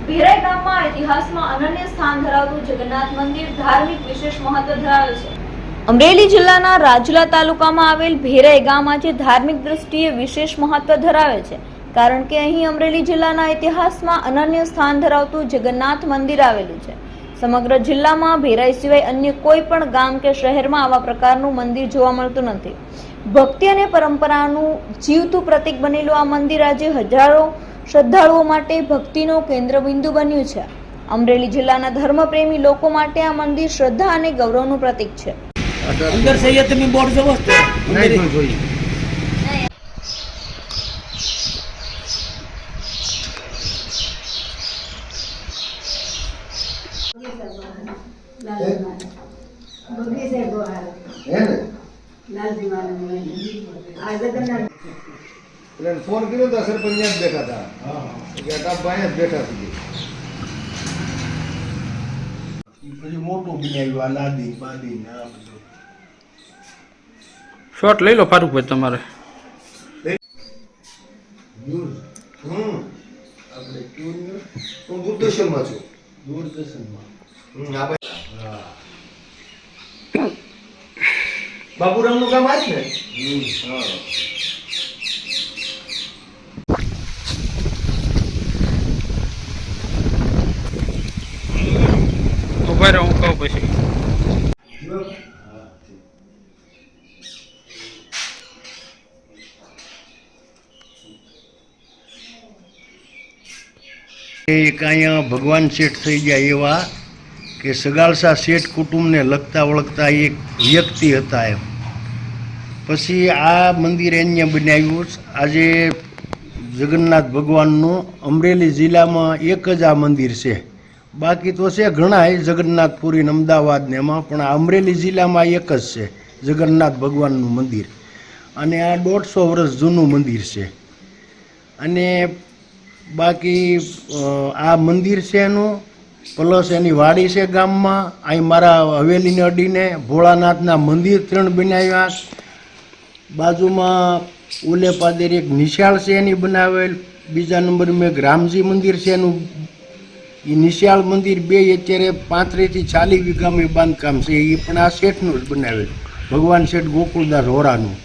ભેરાઈ ગામમાં ઇતિહાસમાં અનન્ય સ્થાન ધરાવતું જગન્નાથ મંદિર ધાર્મિક વિશેષ મહત્વ ધરાવે છે। અમરેલી જિલ્લાના રાજુલા તાલુકામાં આવેલ ભેરાઈ ગામ આજે ધાર્મિક દ્રષ્ટિએ વિશેષ મહત્વ ધરાવે છે, કારણ કે અહીં અમરેલી જિલ્લાના ઇતિહાસમાં અનન્ય સ્થાન ધરાવતું જગન્નાથ મંદિર આવેલું છે। સમગ્ર જિલ્લામાં ભેરાઈ સિવાય અન્ય કોઈ પણ ગામ કે શહેરમાં આવા પ્રકારનું મંદિર જોવા મળતું નથી। ભક્તિ અને પરંપરાનું જીવતું પ્રતીક બનેલું આ મંદિર આજે હજારો શ્રદ્ધાળુઓ માટે ભક્તિનો કેન્દ્રબિંદુ બન્યું છે। અમરેલી જિલ્લાના ધર્મપ્રેમી લોકો માટે આ મંદિર શ્રદ્ધા અને ગૌરવનું પ્રતીક છે। अंदर से ये तुम्हें बोर्ड से वस्तु नहीं कोई फोन करो तो सरपंच बैठा था भाई बैठा थी मोटू बनाव्યું લાદી બાદી ને આ બધું शॉट ले लो फारूक भाई तुम्हारे આપણે હું દૂરદર્શનમાં છું દૂરદર્શનમાં બાબુરામનું કામ આ જ ને ઉભા રહો હું કહું પછી એક અહીંયા ભગવાન શેઠ થઈ ગયા એવા કે સગાળસા શેઠ કુટુંબને લગતા ઓળખતા એક વ્યક્તિ હતા એમ। પછી આ મંદિર એને બનાવ્યું। આજે જગન્નાથ ભગવાનનું અમરેલી જિલ્લામાં એક જ આ મંદિર છે, બાકી તો છે ઘણા જગન્નાથપુરી અમદાવાદ ને એમાં, પણ આ અમરેલી જિલ્લામાં એક જ છે જગન્નાથ ભગવાનનું મંદિર, અને આ 150 વર્ષ જૂનું મંદિર છે। અને બાકી આ મંદિર છે એનું, પ્લસ એની વાડી છે ગામમાં। અહીં મારા હવેલીને અડીને ભોળાનાથના મંદિર 3 બનાવ્યા। બાજુમાં ઉલે પાદર એક નિશાળ છે એની બનાવેલ। બીજા નંબર મેં રામજી મંદિર છે એનું, એ નિશાળ મંદિર 2 અત્યારે 35 થી 40 વીઘામાં બાંધકામ છે, એ પણ આ શેઠનું જ બનાવેલ, ભગવાન શેઠ ગોકુળદાસ હોરાનું।